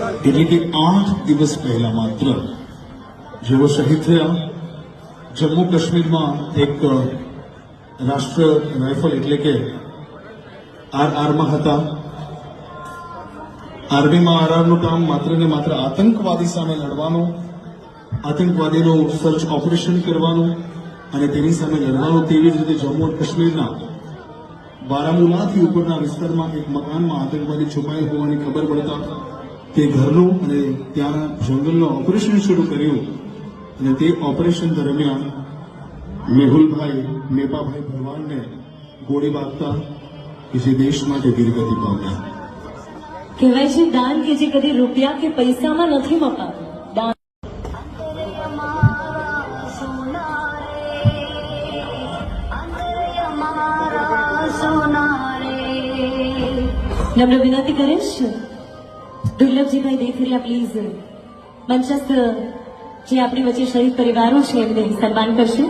એટલે કે 8 દિવસ પહેલા માત્ર જેઓ શહીદ થયા જમ્મુ કાશ્મીરમાં એક રાષ્ટ્ર રાઇફલ એટલે કે આરઆરમાં હતા. આર્મીમાં આરઆરનું કામ માત્ર ને માત્ર આતંકવાદી સામે લડવાનું, આતંકવાદીનું સર્ચ ઓપરેશન કરવાનું અને તેની સામે લડવાનું. તેવી જ રીતે જમ્મુ અને કાશ્મીરના બારામુલાથી ઉપરના વિસ્તારમાં એક મકાનમાં આતંકવાદી છુપાયેલ હોવાની ખબર પડતા તે ઘરનું અને ત્યાંના જંગલનું ઓપરેશન શરૂ કર્યું અને તે ઓપરેશન દરમિયાન મેહુલભાઈ મેપાભાઈ ભરવાડને ગોળી વાગતા કે જે દેશ માટે વીરગતિ પામ્યા. કહેવાય છે દાન કે જે કદી રૂપિયા કે પૈસામાં નથી મપાતું. દાન નમ્ર વિનંતી કરીશ દુર્લભજીભાઈ દેખરિયા પ્લીઝ મંચસ્થ જે આપણી વચ્ચે શહીદ પરિવારો છે એમને સન્માન કરશે.